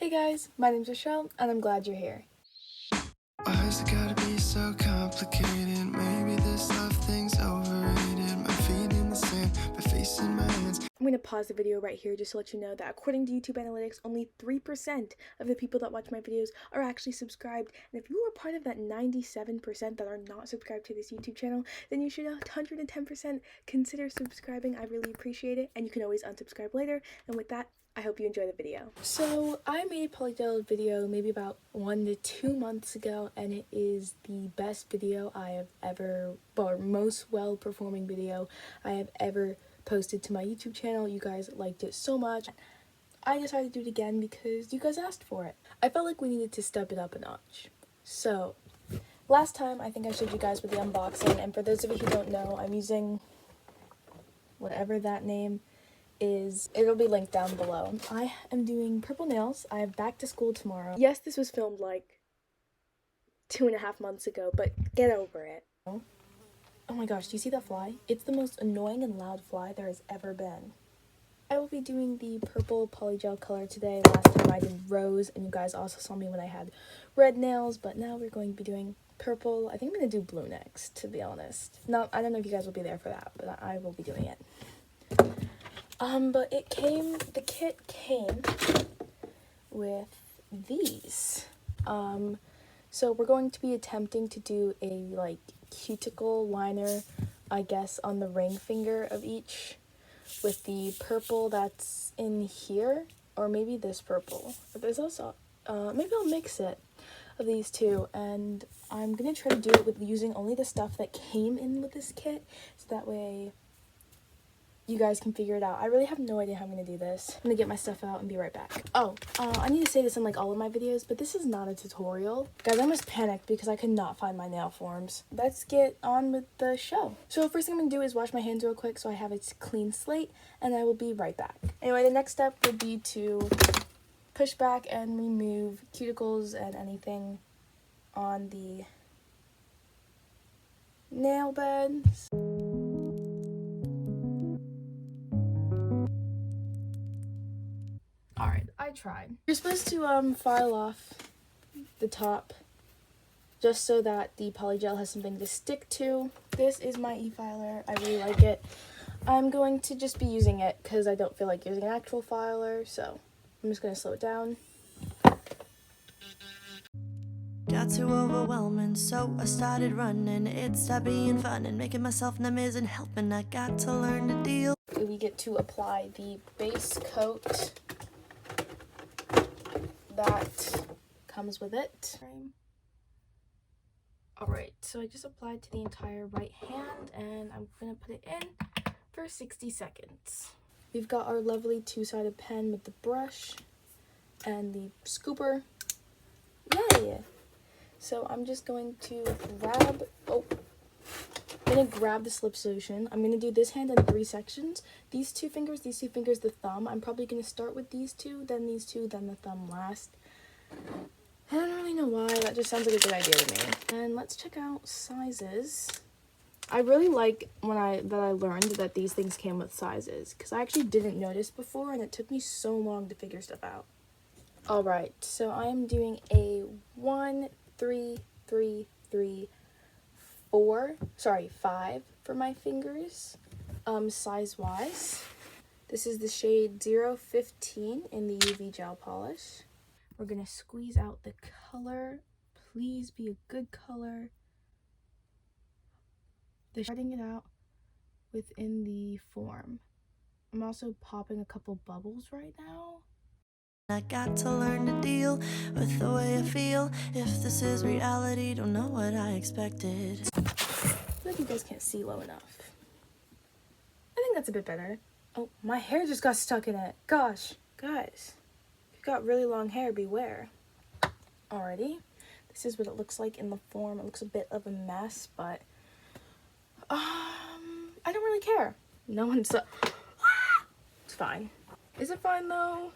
Hey guys, my name's Rochelle, and I'm glad you're here. Why is it gotta be so complicated? Maybe this love thing's overrated. My feet in the sand, my face in my hands. I'm going to pause the video right here just to let you know that according to YouTube analytics, only 3% of the people that watch my videos are actually subscribed. And if you are part of that 97% that are not subscribed to this YouTube channel, then you should 110% consider subscribing. I really appreciate it. And you can always unsubscribe later. And with that, I hope you enjoy the video. So I made a Polygel video maybe about 1 to 2 months ago, and it is the best video I have ever, or most well-performing video I have ever posted to my YouTube channel. You guys liked it so much. I decided to do it again because you guys asked for it. I felt like we needed to step it up a notch. So last time I think I showed you guys with the unboxing, and for those of you who don't know, I'm using whatever that name is. It'll be linked down below. I am doing purple nails. I have back to school tomorrow. Yes, this was filmed like 2.5 months ago, but get over it. Oh my gosh, do you see that fly? It's the most annoying and loud fly there has ever been. I will be doing the purple polygel color today. Last time I did rose, and you guys also saw me when I had red nails, but now we're going to be doing purple. I think I'm going to do blue next, to be honest. No, I don't know if you guys will be there for that, but I will be doing it. But the kit came with these. So we're going to be attempting to do a, like, cuticle liner, I guess, on the ring finger of each with the purple that's in here, or maybe this purple. But there's also, maybe I'll mix it of these two, and I'm gonna try to do it with using only the stuff that came in with this kit, so that way you guys can figure it out. I really have no idea how I'm gonna do this. I'm gonna get my stuff out and be right back. Oh, I need to say this in like all of my videos, but this is not a tutorial. Guys, I almost panicked because I could not find my nail forms. Let's get on with the show. So first thing I'm gonna do is wash my hands real quick so I have a clean slate, and I will be right back. Anyway, the next step would be to push back and remove cuticles and anything on the nail beds. Alright, I tried. You're supposed to file off the top just so that the polygel has something to stick to. This is my e-filer. I really like it. I'm going to just be using it because I don't feel like using an actual filer, so I'm just going to slow it down. Got too overwhelming, so I started running. It stopped being fun and making myself numb isn't helping. I got to learn to deal. We get to apply the base coat that comes with it. Alright, so I just applied to the entire right hand, and I'm gonna put it in for 60 seconds. We've got our lovely two-sided pen with the brush and the scooper. Yay! So I'm just going to grab the slip solution. I'm gonna do this hand in 3 sections. These two fingers, the thumb. I'm probably gonna start with these two, then these two, then the thumb last. I don't really know why, that just sounds like a good idea to me. And let's check out sizes. I really like that I learned that these things came with sizes, because I actually didn't notice before, and it took me so long to figure stuff out. Alright, so I am doing a 1, 3, 3, 3, 4, sorry, 5 for my fingers, size-wise. This is the shade 015 in the UV gel polish. We're going to squeeze out the color. Please be a good color. Spreading it out within the form. I'm also popping a couple bubbles right now. I got to learn to deal with the way I feel. If this is reality, don't know what I expected. I feel like you guys can't see low enough. I think that's a bit better. Oh, my hair just got stuck in it. Gosh, guys. If you've got really long hair, beware. Alrighty. This is what it looks like in the form. It looks a bit of a mess, but I don't really care. No one's it's fine. Is it fine though?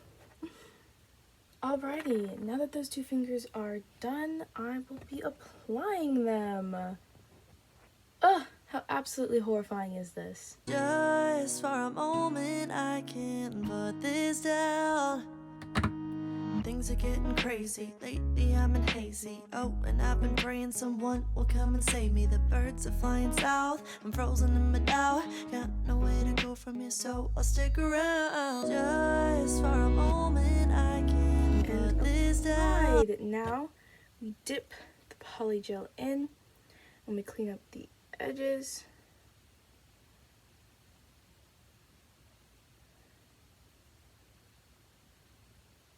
Alrighty, now that those two fingers are done, I will be applying them. Ugh, how absolutely horrifying is this? Just for a moment, I can't put this down. things are getting crazy. Lately I'm in hazy. Oh, and I've been praying someone will come and save me. The birds are flying south, I'm frozen in my doubt. Got nowhere to go from here, so I'll stick around. Just for a moment I can put this down. Right, now we dip the polygel in and we clean up the edges.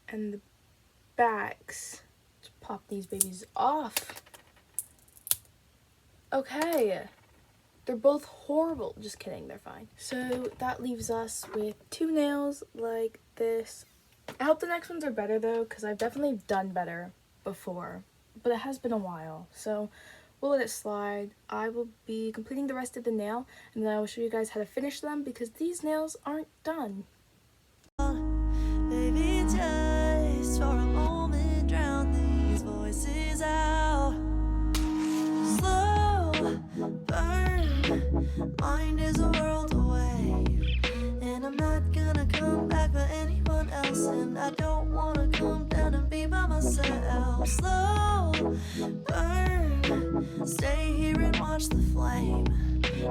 And the backs. Let's pop these babies off. Okay, they're both horrible. Just kidding, they're fine. So that leaves us with 2 nails like this. I hope the next ones are better though, because I've definitely done better before, but it has been a while, so we'll let it slide. I will be completing the rest of the nail, and then I will show you guys how to finish them because these nails aren't done. Baby, just for a moment, drown these voices out. Slow burn, mind is a world away, and I'm not gonna come back for anyone else, and I don't wanna come down and be by myself. Slow burn, stay here and watch the flame.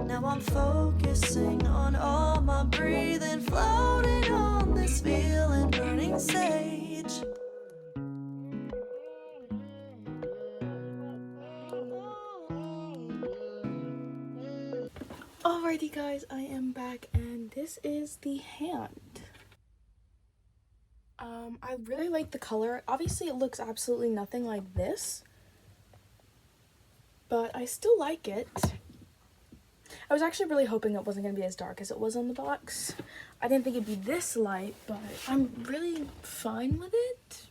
Now I'm focusing on all my breathing, floating on this feeling, burning sage. Alrighty guys, I am back and this is the hand. I really like the color. Obviously it looks absolutely nothing like this, but I still like it. I was actually really hoping it wasn't going to be as dark as it was on the box. I didn't think it'd be this light, but I'm really fine with it.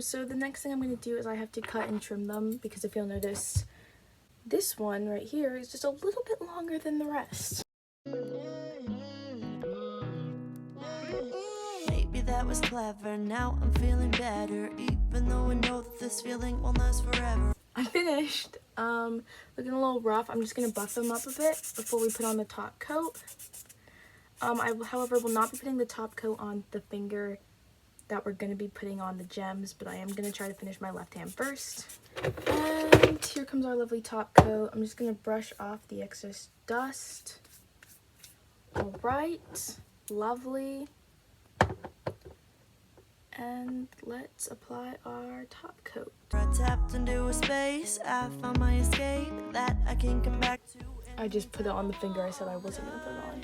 So the next thing I'm going to do is I have to cut and trim them, because if you'll notice, this one right here is just a little bit longer than the rest. Maybe that was clever, now I'm feeling better, even though I know that this feeling won't last forever. I'm finished. Looking a little rough. I'm just going to buff them up a bit before we put on the top coat. I, however, will not be putting the top coat on the finger that we're going to be putting on the gems, but I am going to try to finish my left hand first. And here comes our lovely top coat. I'm just going to brush off the excess dust. Alright, lovely. And let's apply our top coat. I tapped into a space, I found my escape that I can come back to. I just put it on the finger I said I wasn't going to put it on.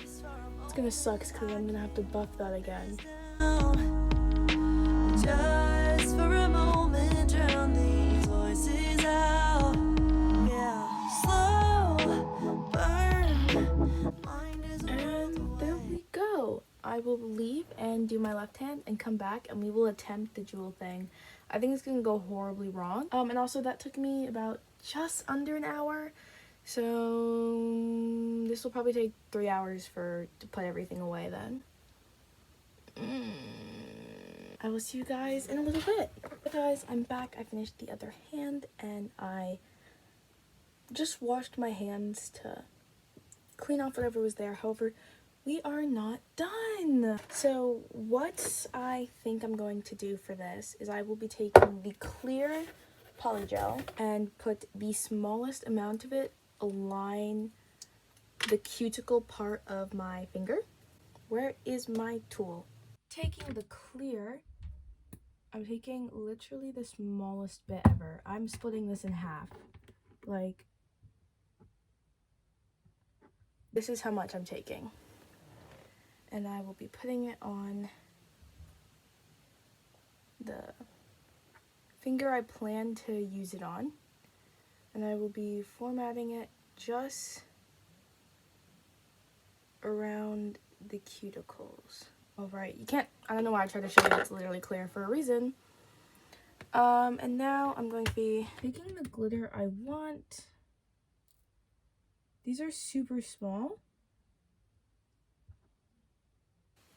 It's going to suck because I'm going to have to buff that again. Just for a moment, drown these voices out. Yeah, slow burn. And there we go. I will leave and do my left hand and come back and we will attempt the jewel thing. I think it's going to go horribly wrong. And also that took me about just under an hour. So this will probably take 3 hours to put everything away then. I will see you guys in a little bit. Hey guys, I'm back. I finished the other hand and I just washed my hands to clean off whatever was there. However, we are not done. So what I think I'm going to do for this is I will be taking the clear polygel and put the smallest amount of it along the cuticle part of my finger. Where is my tool? Taking the clear, I'm taking literally the smallest bit ever. I'm splitting this in half. Like, this is how much I'm taking. And I will be putting it on the finger I plan to use it on. And I will be formatting it just around the cuticles. Alright, you can't, I don't know why I tried to show you, it's literally clear for a reason. And now I'm going to be taking the glitter I want. These are super small.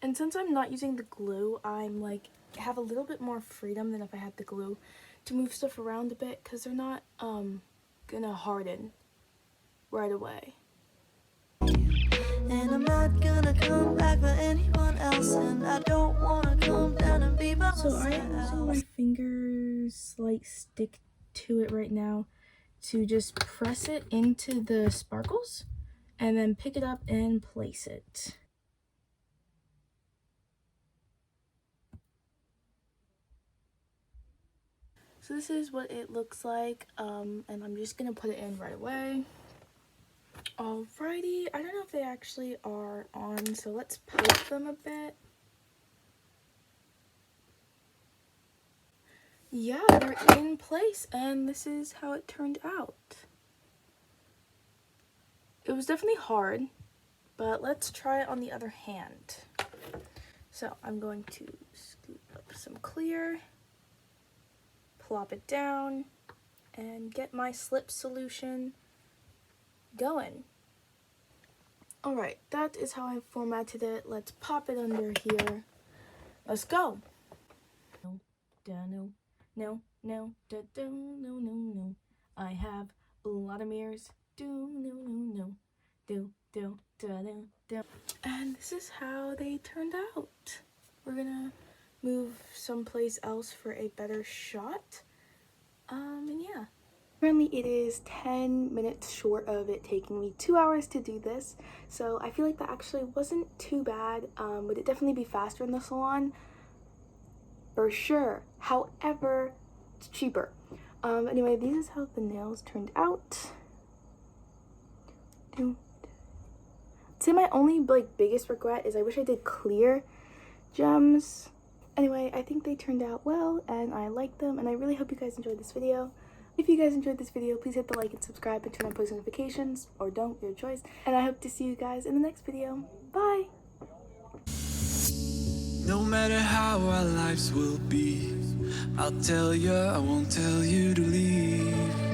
And since I'm not using the glue, I'm like, have a little bit more freedom than if I had the glue to move stuff around a bit, because they're not, gonna harden right away. And I'm not gonna come back for anyone else, and I don't wanna come down and be by myself. So I am using my fingers, like, stick to it right now to just press it into the sparkles and then pick it up and place it. So this is what it looks like, and I'm just gonna put it in right away. Alrighty, I don't know if they actually are on, so let's poke them a bit. Yeah, they're in place, and this is how it turned out. It was definitely hard, but let's try it on the other hand. So I'm going to scoop up some clear, plop it down, and get my slip solution going. Alright, that is how I formatted it. Let's pop it under here. Let's go. No, no, no, no, no, no, no. I have a lot of mirrors. No. Do. And this is how they turned out. We're gonna move someplace else for a better shot. And yeah. Currently it is 10 minutes short of it taking me 2 hours to do this. So I feel like that actually wasn't too bad. Would it definitely be faster in the salon? For sure. However, it's cheaper. Anyway, this is how the nails turned out. I'd say my only biggest regret is I wish I did clear gems. Anyway, I think they turned out well and I like them, and I really hope you guys enjoyed this video. If you guys enjoyed this video, please hit the like and subscribe and turn on post notifications, or don't, your choice. And I hope to see you guys in the next video. Bye! No matter how our lives will be, I'll tell you, I won't tell you to leave.